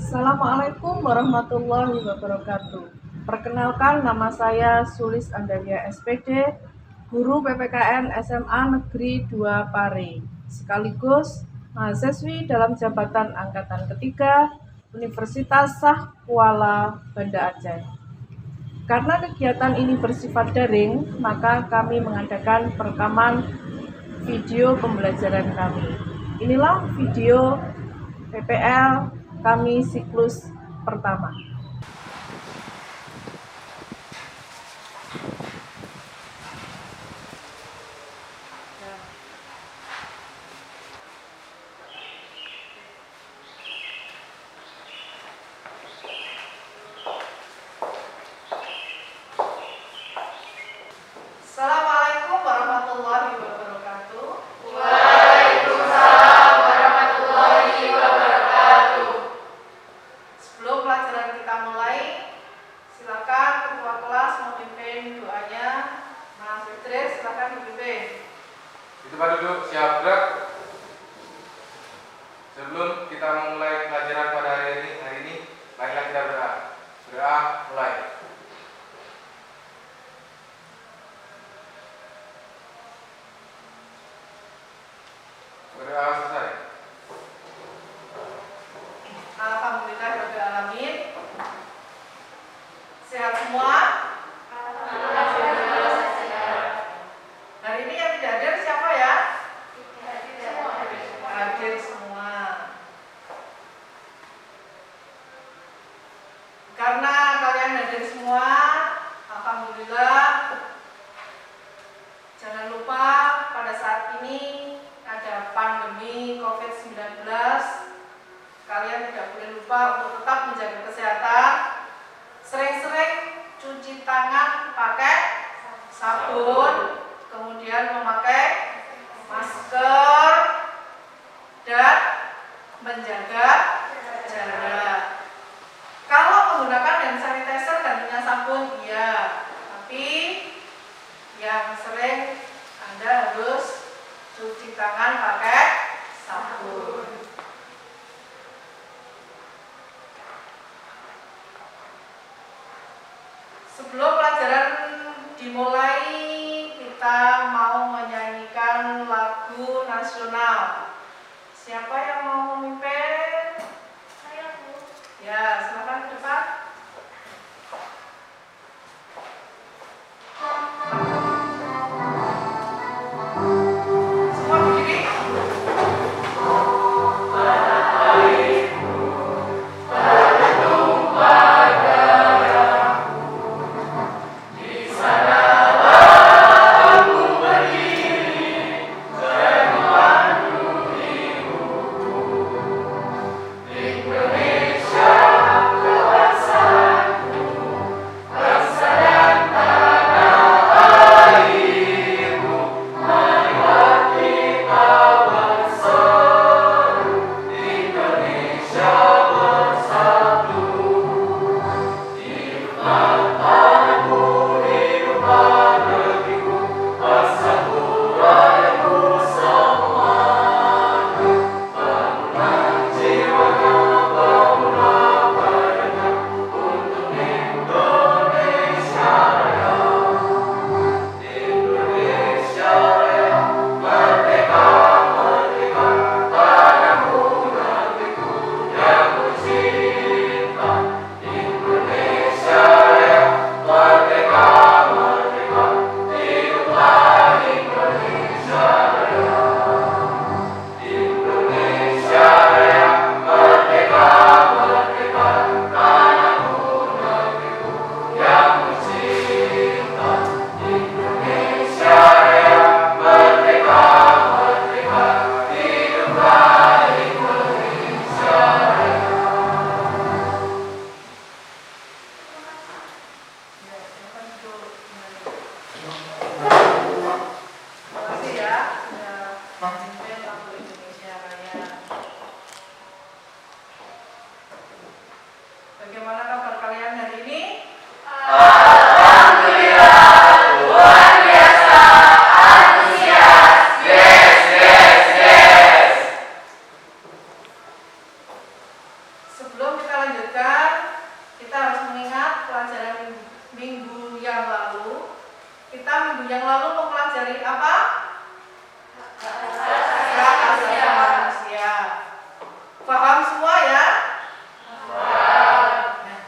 Assalamualaikum warahmatullahi wabarakatuh. Perkenalkan, nama saya Sulis Andalia SPD, guru PPKN SMA Negeri 2 Pare, sekaligus mahasiswi dalam jabatan angkatan ketiga Universitas Shah Kuala Banda Aceh. Karena kegiatan ini bersifat daring, maka kami mengadakan perekaman video pembelajaran kami. Inilah video PPL kami siklus pertama. Assalamualaikum warahmatullahi wabarakatuh. Waalaikumsalam warahmatullahi wabarakatuh. Sebelum pelajaran kita mulai, silakan ketua kelas memimpin doanya. Mas Idris, silakan dipimpin. Itu Pak duduk, siap gerak. Sebelum kita memulai pelajaran pada hari ini, baiklah kita berdoa. Berdoa, mulai. Berdoa selesai. Alhamdulillah rabbil alamin. Sehat semua? Hari ini yang tidak hadir siapa ya? Hadir semua. Karena kalian hadir semua, alhamdulillah. Jangan lupa pada saat ini ada pandemi COVID-19. Kalian tidak boleh lupa untuk tetap menjaga kesehatan. Sering-sering cuci tangan pakai sabun, kemudian memakai masker dan menjaga jarak. Kalau menggunakan hand sanitizer dan minyak sabun, iya, tapi yang sering Anda harus cuci tangan pakai sabun. Sebelum pelajaran dimulai, kita mau menyanyikan lagu nasional. Siapa yang mau memimpin? Saya, Bu. Ya, silakan ke depan. Semua berdiri. sebelum kita lanjutkan, kita harus mengingat pelajaran minggu yang lalu. Kita minggu yang lalu mempelajari apa? Hak asasi manusia. Paham semua ya? Nah.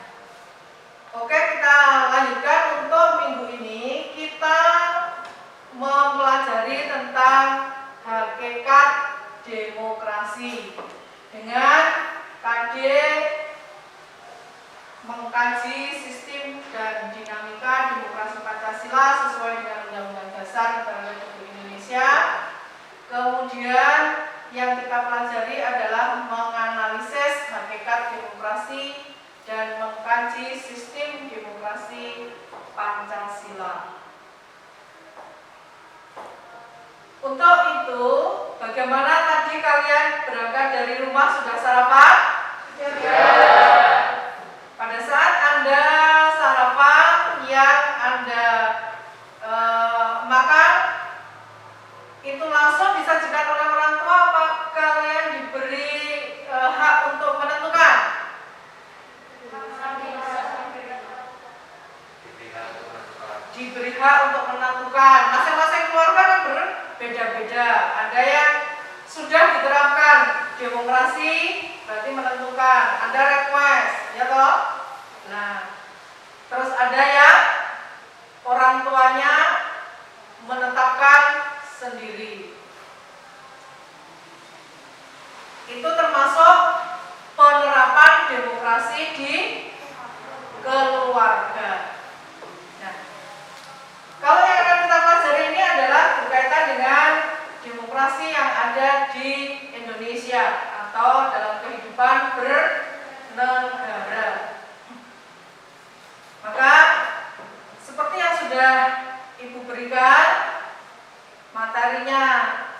Oke, kita lanjutkan. Untuk minggu ini kita mempelajari tentang hakikat demokrasi dengan KD mengkaji sistem dan dinamika demokrasi Pancasila sesuai dengan Undang-Undang Dasar Negara Republik Indonesia. Kemudian yang kita pelajari adalah menganalisis hakikat demokrasi dan mengkaji sistem demokrasi Pancasila. Untuk itu, bagaimana tadi kalian berangkat dari rumah sudah sarapan? Pada saat Anda sarapan yang Anda makan, itu langsung disajikan oleh orang tua, apa kalian diberi hak untuk menentukan? Diberi hak untuk menentukan. Masing-masing keluarga kan berbeda-beda. Ada yang sudah diterapkan demokrasi, berarti menentukan. Anda request, ya toh? Nah, terus ada yang orang tuanya menetapkan sendiri. Itu termasuk penerapan demokrasi di keluarga. Nah, kalau yang akan kita pelajari ini adalah berkaitan dengan demokrasi yang ada di Indonesia atau dalam kehidupan bernegara. Maka seperti yang sudah Ibu berikan, materinya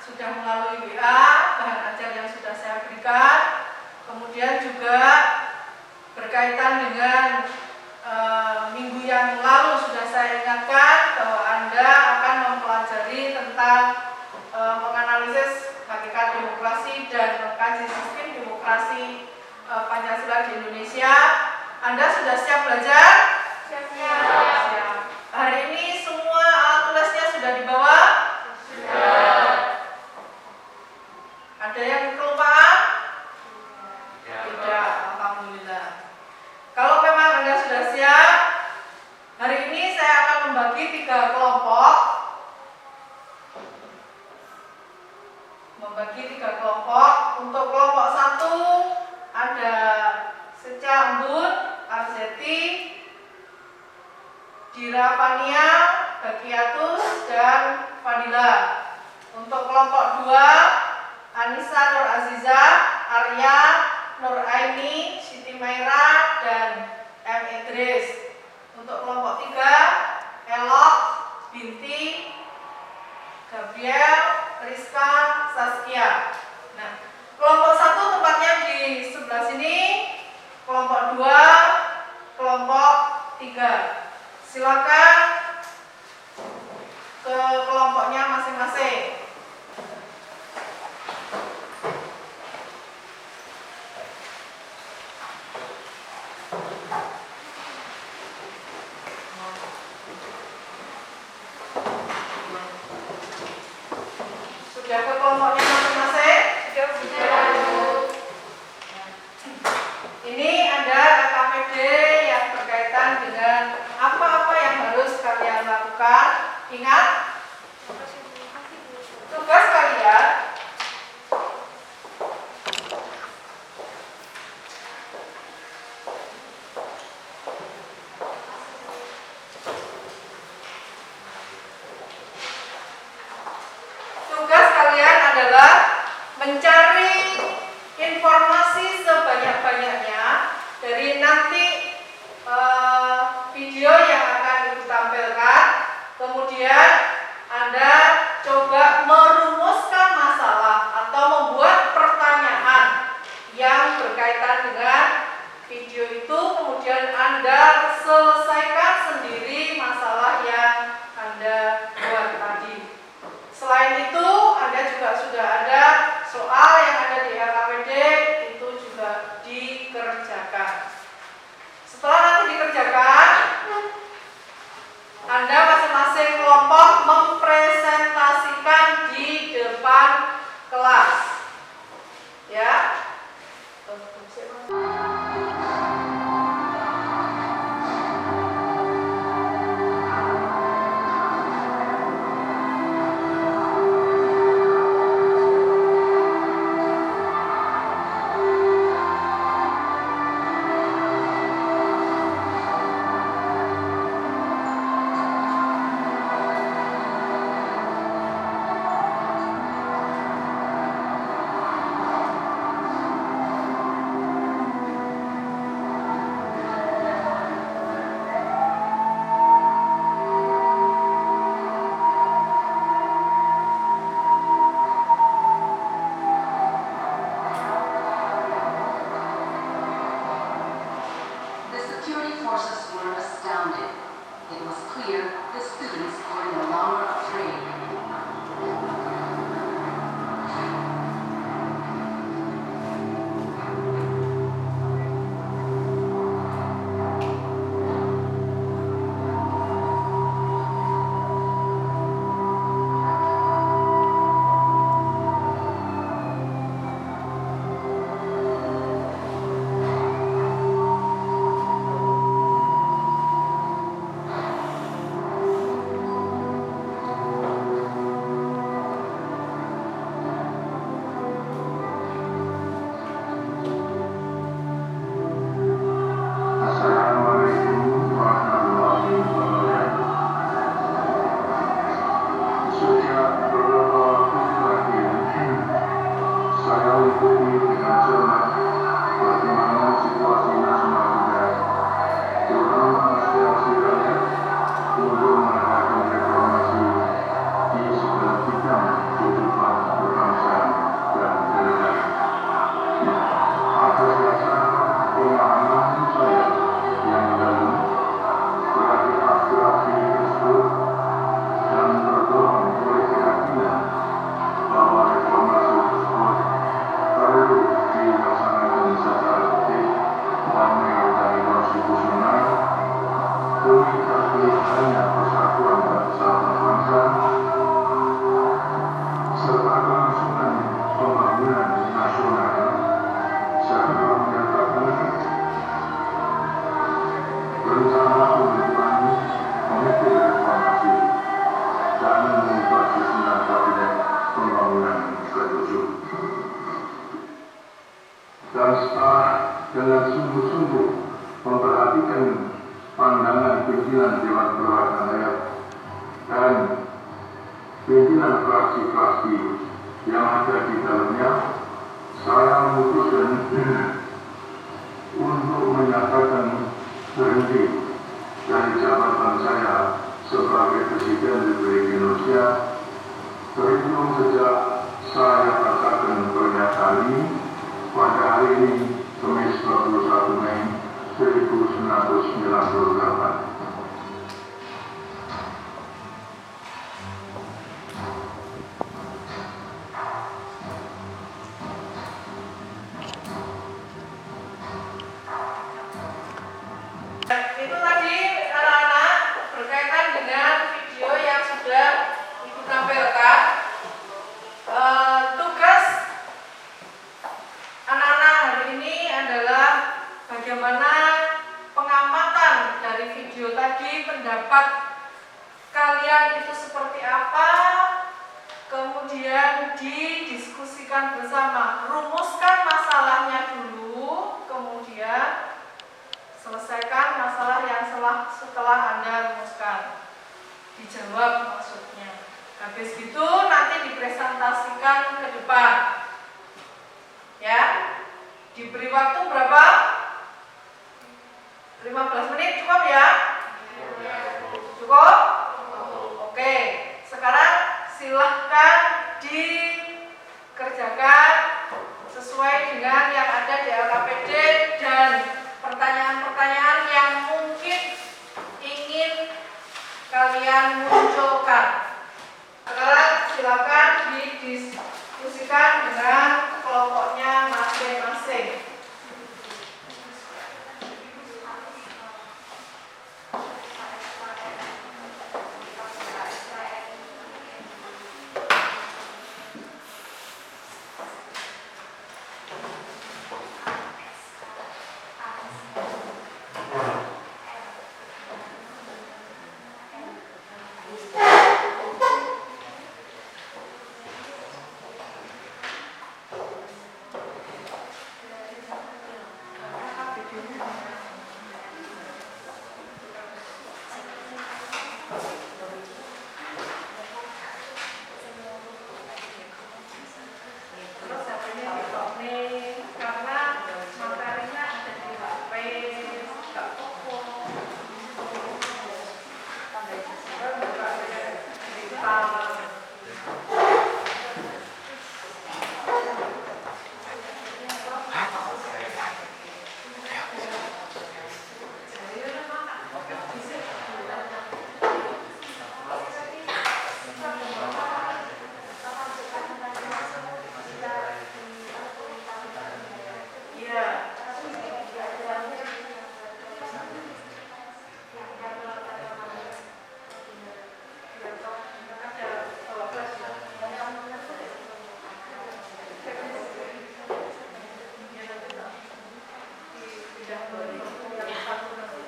sudah melalui WA, bahan ajar yang sudah saya berikan, kemudian juga berkaitan dengan minggu yang lalu sudah saya ingatkan bahwa Anda akan mempelajari tentang menganalisis hakikat demokrasi dan mengkaji sistem demokrasi Pancasila di Indonesia. Anda sudah siap belajar? Siap. Hari ini semua alat tulisnya sudah dibawa? Ada yang kelupaan? Tidak, alhamdulillah. Kalau memang Anda sudah siap, hari ini saya akan membagi 3 kelompok. Untuk kelompok 1 ada secambut, arzeti, dirapania, bagiatus, dan fadila. Untuk kelompok 2 Anissa Nur Aziza, Arya, Nur Aini, Siti Maira, dan M. Idris. Untuk kelompok 3 Elok, Binti, Gabriel, Rizka, Saskia. Nah, kelompok 1 tempatnya di sebelah sini, kelompok 2, kelompok 3. Silakan ke kelompoknya masing-masing. Sudah ke kelompoknya masing-masing? Sudah. Ini ada KKPD yang berkaitan dengan apa-apa yang harus kalian lakukan. Ingat, tugas kalian adalah mencari informasi sebanyak-banyaknya dari nanti video yang akan Ibu tampilkan. Kemudian Anda coba merumuskan masalah atau membuat pertanyaan yang berkaitan dengan video itu. Kemudian Anda selesaikan sendiri masalah yang Anda buat tadi. Selain itu, Anda juga sudah ada soal yang ada di LKPD, itu juga dikerjakan. dikerjakan. Setelah nanti dikerjakan, Anda masing-masing kelompok mempresentasikan di depan kelas. Ya. Itu tadi anak-anak berkaitan dengan video yang sudah Ibu tampilkan. Tugas anak-anak hari ini adalah bagaimana pengamatan dari video tadi, pendapat kalian itu seperti apa, kemudian didiskusikan bersama, rumuskan masalahnya dulu, kemudian selesaikan masalah yang setelah Anda rumuskan, dijawab maksudnya. Habis itu nanti dipresentasikan ke depan. Ya, diberi waktu berapa? 15 menit cukup ya? Cukup? Oke, sekarang silahkan dikerjakan sesuai dengan yang ada di LKPD dan pertanyaan-pertanyaan yang mungkin ingin kalian munculkan. Sekarang silakan didiskusikan dengan kelompoknya masing-masing. yang satu nanti.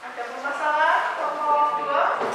Ada permasalahan nomor 2?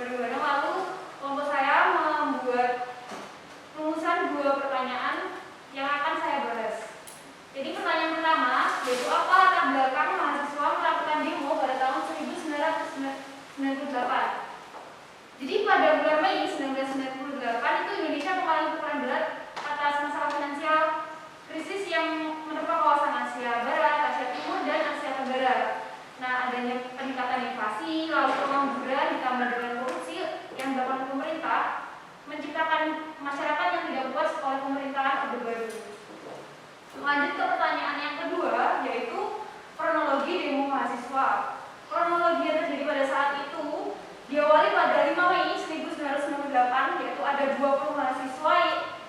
bareng-bareng. Lalu kelompok saya membuat rumusan 2 pertanyaan yang akan saya bahas. Jadi pertanyaan pertama yaitu apa latar belakang mahasiswa melakukan demo pada tahun 1998. Jadi pada bulan Mei 1998 itu Indonesia mengalami pukulan berat atas masalah finansial krisis yang menerpa kawasan Asia Barat, Asia Timur, dan Asia Tenggara. Nah, adanya peningkatan inflasi, lalu pengangguran ditambah dengan korupsi yang dilakukan pemerintah menciptakan masyarakat yang tidak puas oleh pemerintahan Orde Baru. Lanjut ke pertanyaan yang kedua, yaitu kronologi demo mahasiswa. Kronologi yang terjadi pada saat itu diawali pada 5 Mei 1998, yaitu ada 20 mahasiswa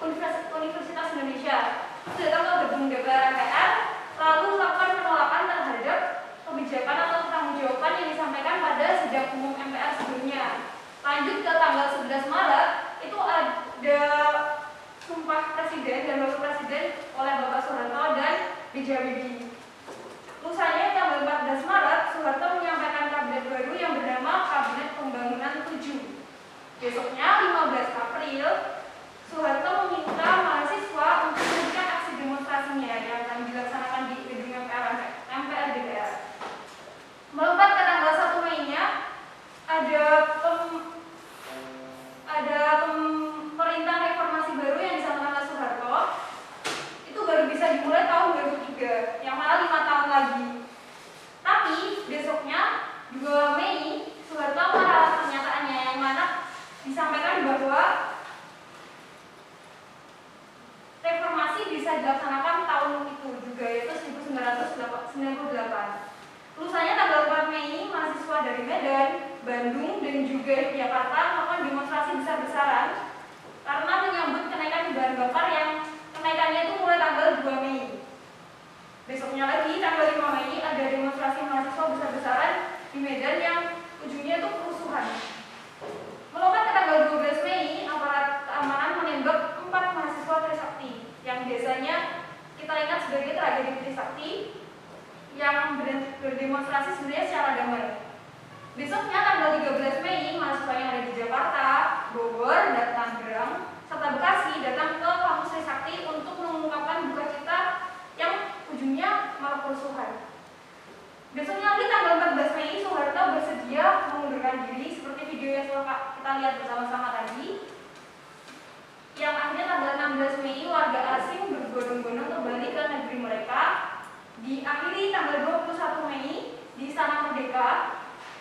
Universitas Indonesia itu datang ke gedung DPR MPR, lalu melakukan penolakan terhadap kebijakan atau pertanggungjawaban yang disampaikan pada sidang umum MPR sebelumnya. Lanjut ke tanggal 11 Maret, itu ada sumpah presiden dan wakil presiden oleh Bapak Soeharto dan B.J. Habibie. Lusanya tanggal 14 Maret, Soeharto menyampaikan kabinet baru yang bernama Kabinet Pembangunan 7. Besoknya 15 April, Soeharto meminta mahasiswa untuk melanjutkan aksi demonstrasinya yang akan dilaksanakan di gedung MPR DPR. Melompat ke tanggal 1 Mei-nya, ada perintah reformasi baru yang disampaikan oleh Soeharto. Itu baru bisa dimulai tahun 2003, yang mana 5 tahun lagi. Tapi besoknya 2 Mei, Soeharto meralat pernyataannya yang mana disampaikan bahwa reformasi bisa dilaksanakan tahun itu juga, yaitu 1998. Lulusannya tanggal 4 Mei, mahasiswa dari Medan, Bandung, dan juga Jakarta melakukan demonstrasi besar-besaran karena menyambut kenaikan bahan bakar yang kenaikannya itu mulai tanggal 2 Mei. Besoknya lagi, tanggal 5 Mei, ada demonstrasi mahasiswa besar-besaran di Medan yang ujungnya itu kerusuhan. Melompat ke tanggal 12 Mei, aparat keamanan menembak 4 mahasiswa Trisakti yang biasanya kita ingat sebagai tragedi Trisakti yang berdemonstrasi sebenarnya secara damai. Besoknya tanggal 13 Mei, mahasiswa yang ada di Jakarta, Bogor, dan Tangerang, serta Bekasi datang ke kampus Trisakti untuk mengungkapkan duka cita yang ujungnya malah kerusuhan. Besoknya lagi tanggal 14 Mei, Soeharto bersedia mengundurkan diri seperti video yang telah kita lihat bersama-sama tadi. Yang akhirnya tanggal 16 Mei, warga asing berbondong-bondong kembali ke negeri mereka. Diakhiri tanggal 21 Mei di Istana Merdeka,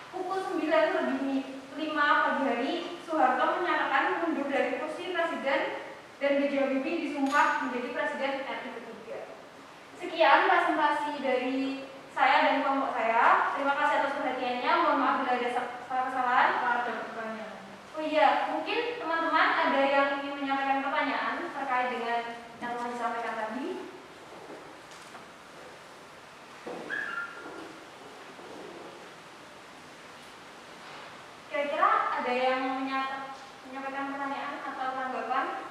pukul 9:05 pagi hari, Soeharto menyatakan mundur dari kursi presiden dan B.J. Habibie disumpah menjadi presiden RI ketiga. Sekian presentasi dari saya dan kelompok saya. Terima kasih atas perhatiannya. Mohon maaf bila ada salah kesalahan. Ada pertanyaan. Oh iya, mungkin teman-teman ada yang ingin menyampaikan pertanyaan terkait dengan yang telah disampaikan tadi. Kira-kira ada yang menyampaikan pertanyaan atau tanggapan?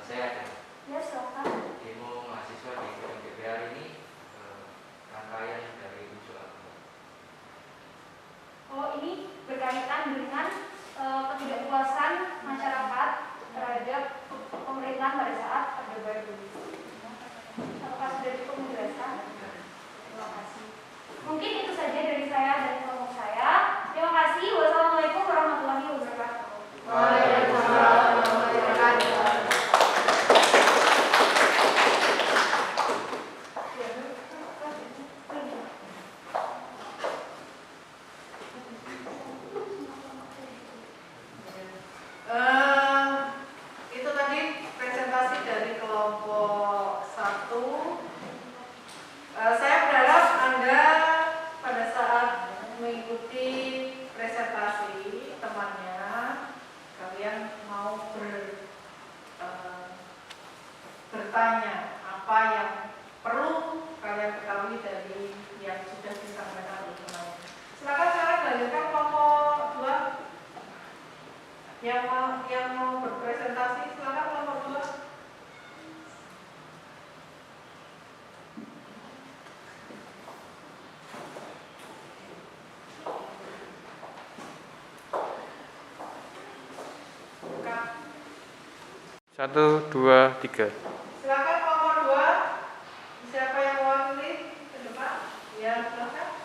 Saya ada. Ya, silakan. Demo mahasiswa di gedung DPR ini rangkaian dari unjuk apa? Oh, ini berkaitan dengan ketidakpuasan masyarakat terhadap pemerintahan pada saat Orde Baru. Apakah sudah cukup menjelaskan? Terima kasih. Mungkin itu saja dari saya dan kelompok saya. Terima kasih. Wassalamualaikum warahmatullahi wabarakatuh. Waalaikumsalam warahmatullahi wabarakatuh. Itu tadi presentasi dari kelompok 1. Saya berharap Anda pada saat mengikuti presentasi temannya, kalian mau bertanya apa yang perlu kalian ketahui dari yang sudah disampaikan oleh teman. Silakan sekarang lanjutkan kelompok 2 yang mau berpresentasi. Silakan kelompok 2. 1, 2, 3. Silakan kelompok 2. Siapa yang mewakili ke depan? Ya, silakan.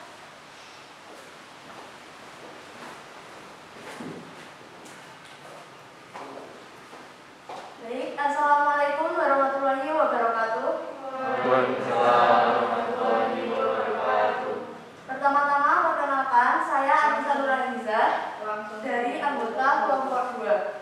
Baik, Assalamualaikum warahmatullahi wabarakatuh. Pertama-tama perkenalkan, saya Anissa Nurhaliza dari anggota kelompok 2.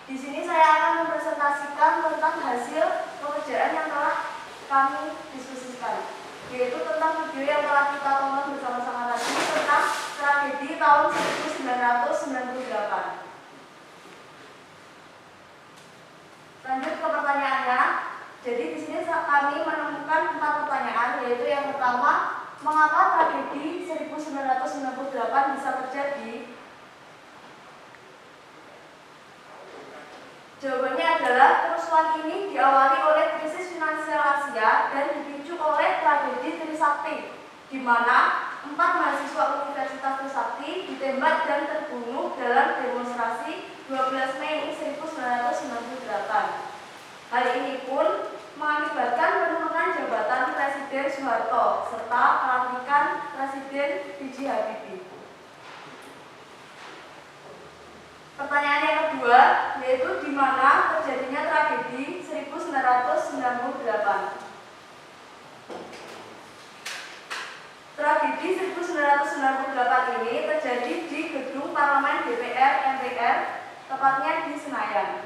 Di sini saya akan mempresentasikan tentang hasil pekerjaan yang telah kami diskusikan, yaitu tentang video yang telah kita tonton bersama-sama tadi tentang tragedi tahun 1998. Lanjut ke pertanyaannya. Jadi di sini kami menemukan 4 pertanyaan, yaitu yang pertama, mengapa tragedi 1998 bisa terjadi? Jawabannya adalah kerusuhan ini diawali oleh krisis finansial Asia dan dipicu oleh tragedi Trisakti, di mana 4 mahasiswa Universitas Trisakti ditembak dan terbunuh dalam demonstrasi 12 Mei 1998. Hal ini pun mengakibatkan penurunan jabatan Presiden Soeharto serta pelantikan Presiden B.J. Habibie. Pertanyaan yang kedua, yaitu di mana terjadinya tragedi 1998. Tragedi 1998 ini terjadi di gedung parlemen DPR MPR, tepatnya di Senayan.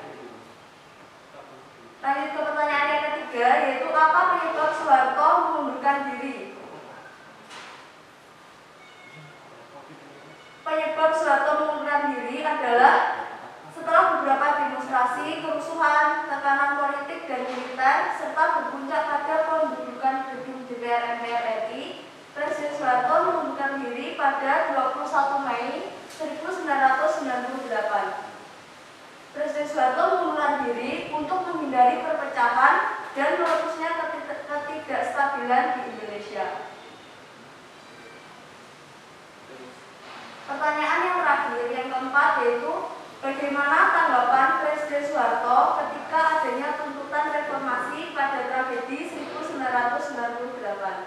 Lanjut ke pertanyaan yang ketiga, yaitu apa penyebab Soeharto mengundurkan diri? Penyebab Soeharto mengundurkan diri adalah setelah beberapa demonstrasi, kerusuhan, tekanan politik dan militer, serta berpuncak pada pembunuhan gedung DPR MPR RI, Presiden Soeharto mengundurkan diri pada 21 Mei 1998. Presiden Soeharto mengundurkan diri untuk menghindari perpecahan dan melepasnya ketidakstabilan di Indonesia. Pertanyaan yang terakhir, yang keempat, yaitu bagaimana tanggapan Presiden Soeharto ketika adanya tuntutan reformasi pada tragedi 1998?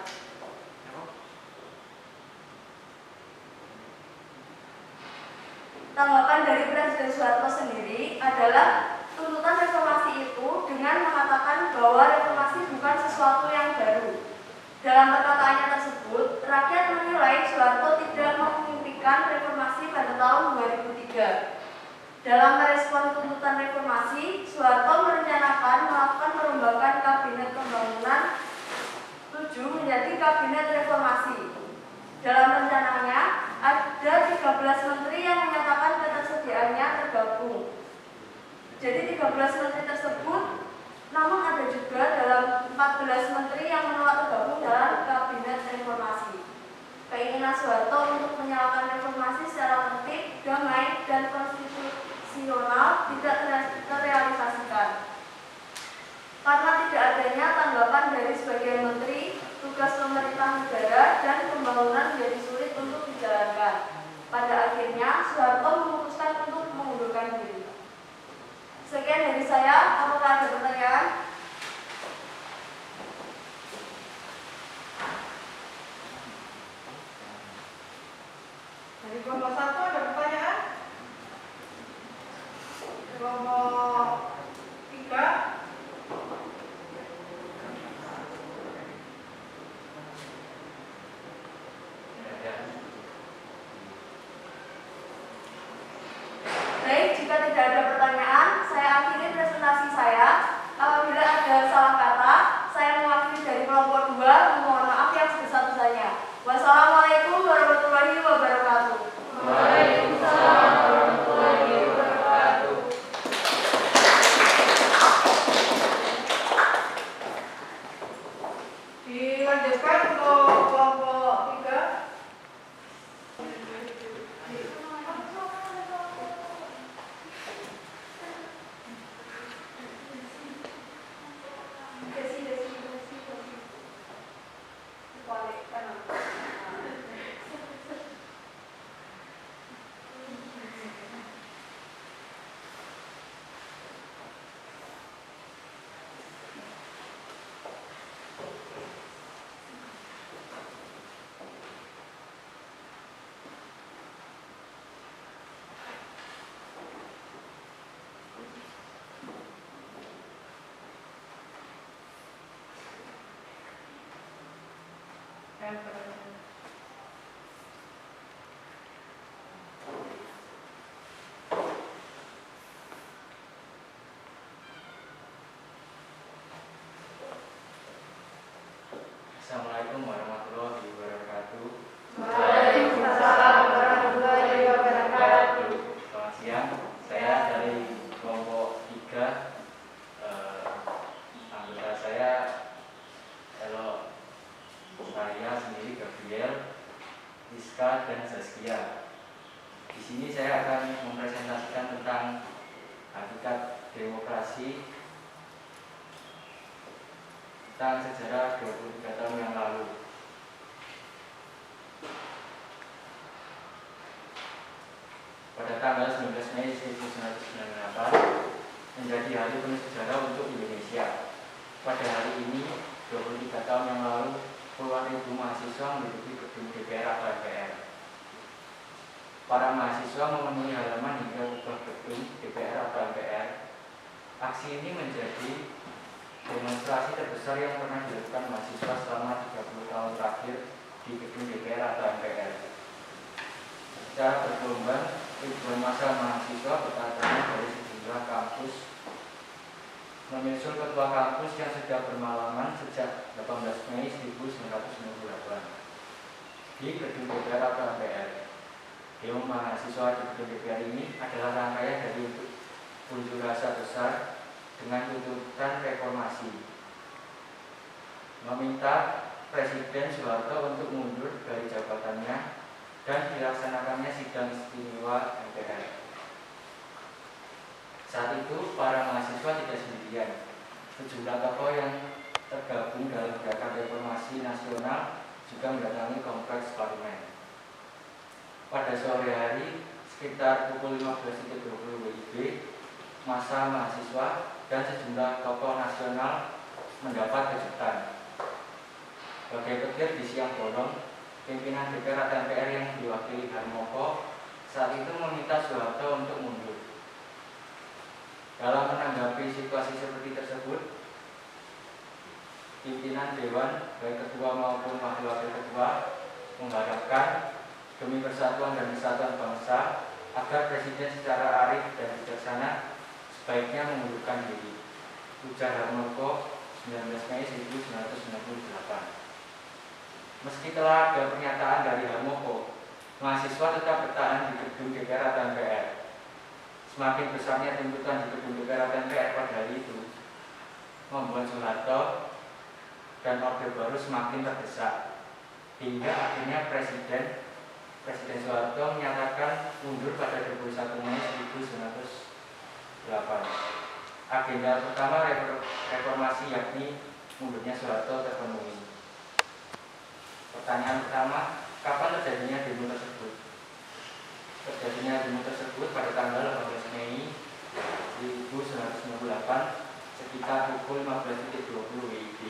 Tanggapan dari Presiden Soeharto sendiri adalah tuntutan reformasi itu dengan mengatakan bahwa reformasi bukan sesuatu yang baru. Dalam perkataannya tersebut, rakyat menilai Soeharto tidak memimpikan reformasi pada tahun 2003. Dalam merespon tuntutan reformasi, Soeharto merencanakan melakukan perombakan Kabinet Pembangunan 7 menjadi Kabinet Reformasi. Dalam rencananya, ada 13 menteri yang menyatakan ketersediaannya tergabung. Jadi 13 menteri tersebut, namun ada juga dalam 14 menteri yang menolak tergabung dalam Kabinet Reformasi. Keinginan Soeharto untuk menyalakan reformasi secara tertib, damai, dan konstitusional tidak terrealisasikan. Karena tidak adanya tanggapan dari sebagian menteri, tugas pemerintah negara dan pembangunan menjadi sulit untuk dijalankan. Pada akhirnya, Soeharto memutuskan untuk mengundurkan diri. Sekian dari saya. Apakah ada pertanyaan? Dari kelompok 1 ada pertanyaan? Kelompok 3. Baik, jika tidak ada pertanyaan, saya akhiri presentasi saya. Apabila ada salah kata, saya mewakili dari kelompok 2, mohon maaf yang sebesar-besarnya. Wassalamualaikum warahmatullahi wabarakatuh. Waalaikumsalam warahmatullahi wabarakatuh. Dilanjutkan untuk kelompok 3. Assalamualaikum warahmatullahi wabarakatuh. Waalaikumsalam warahmatullahi wabarakatuh. Selamat siang, saya dari kelompok 3. Anggota saya Elo, saya sendiri Gabriel, Iska, dan Zaskia. Di sini saya akan mempresentasikan tentang hakikat demokrasi, tentang sejarah 23 tahun yang lalu. Pada tanggal 19 Mei 1998 menjadi hari penuh sejarah untuk Indonesia. Pada hari ini, 23 tahun yang lalu, puluhan ribu mahasiswa menduduki gedung DPR atau MPR. Para mahasiswa memenuhi halaman hingga ubah gedung DPR atau MPR. Aksi ini menjadi demonstrasi terbesar yang pernah dilakukan mahasiswa selama 30 tahun terakhir di gedung DPR atau MPR. Secara bergelombang, ribuan massa mahasiswa berdatangan dari sejumlah kampus menyusul ketua kampus yang sudah bermalaman sejak 18 Mei 1998 di gedung DPR atau MPR. Demo mahasiswa di gedung DPR ini adalah rangkaian dari unjuk rasa besar dengan tuntutan reformasi, meminta Presiden Soeharto untuk mundur dari jabatannya dan dilaksanakannya sidang istimewa MPR. Saat itu para mahasiswa tidak sendirian. Sejumlah tokoh yang tergabung dalam gerakan reformasi nasional juga mendatangi kompleks parlemen. Pada sore hari, sekitar pukul 15.20 WIB, massa mahasiswa dan sejumlah tokoh nasional mendapat kejutan. Bagai petir di siang bolong, pimpinan DPR atau MPR yang diwakili Harmoko saat itu meminta Soeharto untuk mundur. Dalam menanggapi situasi seperti tersebut, pimpinan Dewan, baik ketua maupun wakil ketua, mengharapkan demi persatuan dan kesatuan bangsa agar Presiden secara arif dan bijaksana sebaiknya mengundurkan diri. Ujar Harmoko 19 Mei 1998. Meski telah ada pernyataan dari Harmoko, mahasiswa tetap bertahan di gedung DPR atau MPR. Semakin besarnya tuntutan di gedung DPR atau MPR pada hari itu membuat Soeharto dan Orde Baru semakin terdesak, hingga akhirnya Presiden Soeharto menyatakan mundur pada 21 Mei 1908. Agenda pertama reformasi yakni mundurnya Soeharto terpenuhi. Pertanyaan pertama, kapan terjadinya demo tersebut? Terjadinya demo tersebut pada tanggal 18 Mei 1998 sekitar pukul 15.20 WIB.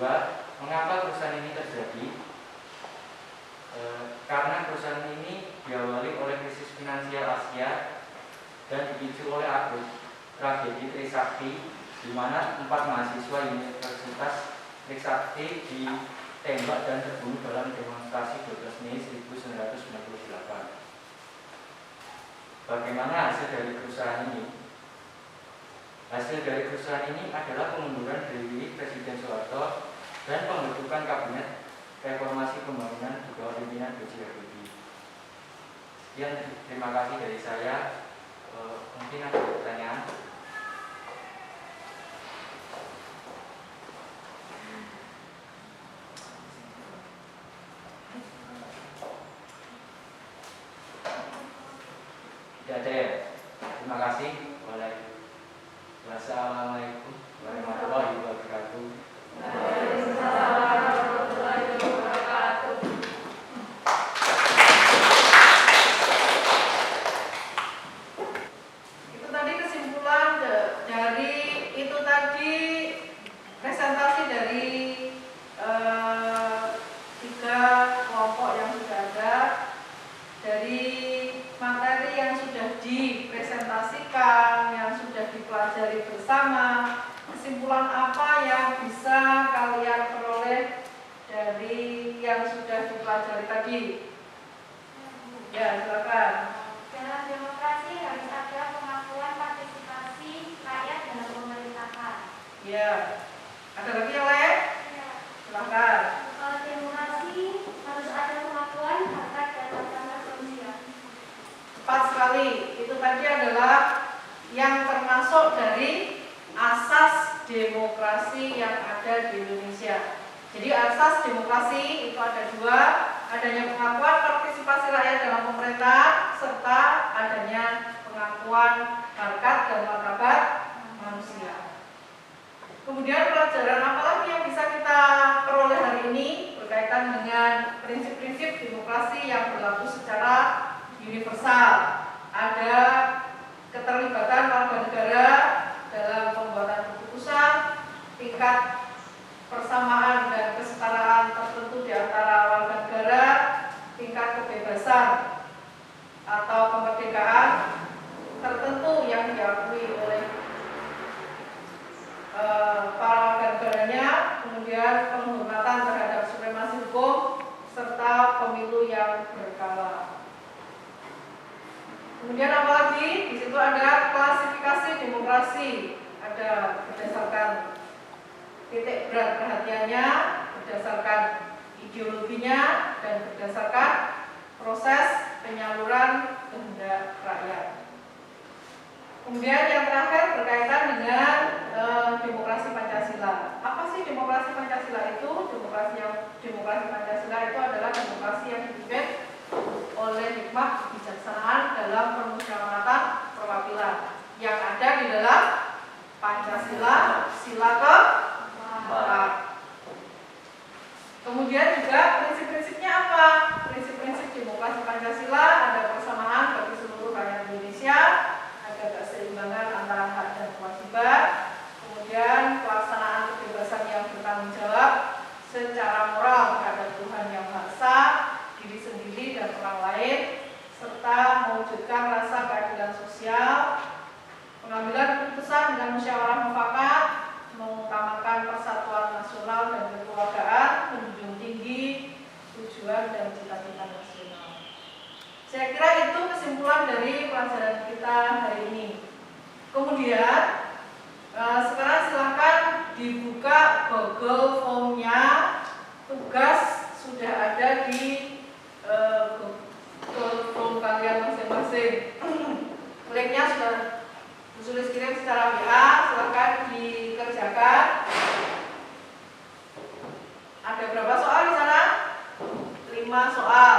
2. Mengapa kerusuhan ini terjadi? Karena kerusuhan ini diawali oleh krisis finansial Asia dan dipicu oleh tragedi Trisakti, di mana 4 mahasiswa Universitas Trisakti ditembak dan terbunuh dalam demonstrasi 12 Mei 1998. Bagaimana hasil dari kerusuhan ini? Hasil dari kerusuhan ini adalah pemunduran diri Presiden Soeharto dan pembentukan Kabinet Reformasi Pembangunan di bawah pimpinan B.J. Habibie. Sekian, terima kasih dari saya. Mungkin ada pertanyaan. Tidak ada ya? Terima kasih. Wassalamualaikum warahmatullahi wabarakatuh. Itu tadi kesimpulan dari itu tadi presentasi dari 3 kelompok yang sudah ada, dari materi yang sudah dipresentasikan, yang sudah dipelajari bersama. Kesimpulan apa yang bisa kalian peroleh pelajari tadi. Ya, silakan. Dalam demokrasi harus ada pengakuan partisipasi rakyat dalam pemerintahan. Ya. Ada lagi yang lain? Silakan. Demokrasi harus ada pengakuan hak dan martabat manusia. Tepat sekali. Itu tadi adalah yang termasuk dari asas demokrasi yang ada di Indonesia. Jadi asas demokrasi itu ada dua, adanya pengakuan partisipasi rakyat dalam pemerintahan serta adanya pengakuan harkat dan martabat manusia. Kemudian pelajaran apa lagi yang bisa kita peroleh hari ini berkaitan dengan prinsip-prinsip demokrasi yang berlaku secara universal. Ada keterlibatan warga negara dalam pembuatan keputusan, tingkat persamaan dan kesetaraan tertentu di antara warga negara, tingkat kebebasan atau kemerdekaan tertentu yang diakui oleh para warga negaranya, kemudian penghormatan terhadap supremasi hukum serta pemilu yang berkala. Kemudian apalagi di situ ada klasifikasi demokrasi, ada berdasarkan titik berat perhatiannya, berdasarkan ideologinya, dan berdasarkan proses penyaluran kehendak rakyat. Kemudian yang terakhir berkaitan dengan demokrasi Pancasila. Apa sih demokrasi Pancasila itu? Demokrasi Pancasila itu adalah demokrasi yang dipimpin oleh hikmah kebijaksanaan dalam permusyawaratan perwakilan yang ada di dalam Pancasila sila ke-4. Kemudian juga prinsip-prinsipnya apa? Prinsip-prinsip demokrasi Pancasila ada persamaan bagi seluruh rakyat Indonesia, ada keseimbangan antara hak dan kewajiban, kemudian pelaksanaan kebebasan yang bertanggung jawab secara moral terhadap Tuhan Yang Maha Esa, diri sendiri dan orang lain, serta mewujudkan rasa keadilan sosial, pengambilan keputusan dengan musyawarah mufakat, mengutamakan persatuan nasional dan kekeluargaan, menjunjung tinggi tujuan dan cita-cita nasional. Saya kira itu kesimpulan dari pelajaran kita hari ini. Kemudian sekarang silakan dibuka Google Form-nya. Tugas sudah ada di Google Form kalian masing-masing. Linknya sudah ditulis kirim secara WA, silakan dikerjakan. Ada berapa soal di sana? 5 soal.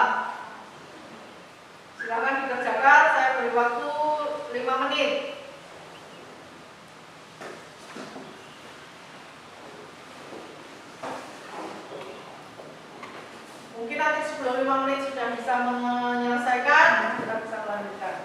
Silakan dikerjakan, saya beri waktu 5 menit. Mungkin nanti sebelum 5 menit sudah bisa menyelesaikan, kita bisa melanjutkan.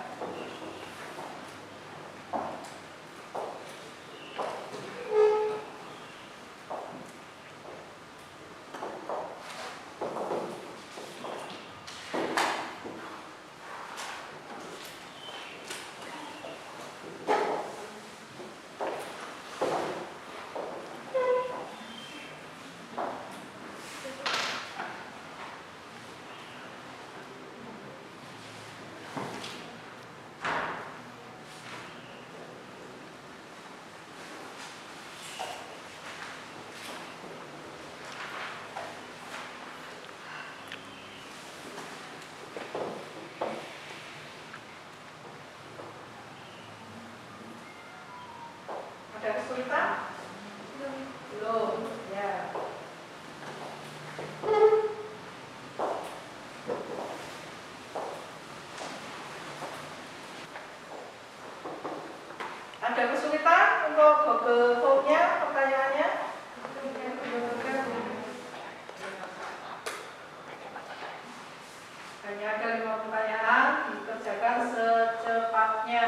Ada kesulitan? Belum. Ya. Ada kesulitan untuk Google Form-nya, pertanyaannya? Hanya ada 5 pertanyaan, dikerjakan secepatnya.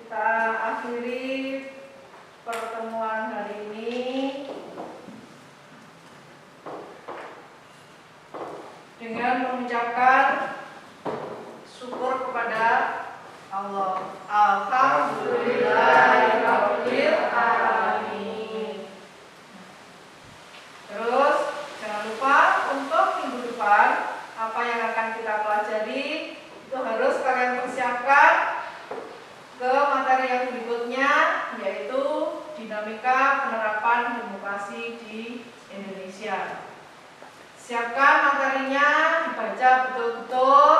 kita akhiri pertemuan hari ini dengan mengucapkan syukur kepada Allah. Alhamdulillahirabbil alamin. Terus jangan lupa untuk minggu depan apa yang akan kita pelajari itu harus kalian persiapkan ke materi yang berikutnya, yaitu dinamika penerapan demokrasi di Indonesia. Siapkan materinya, dibaca betul-betul,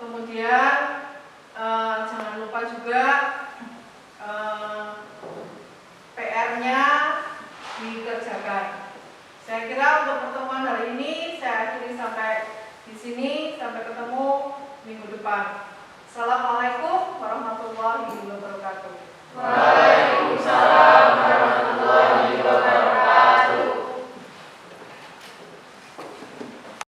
kemudian jangan lupa juga PR-nya dikerjakan. Saya kira untuk pertemuan hari ini saya akhiri sampai di sini, sampai ketemu minggu depan. Assalamualaikum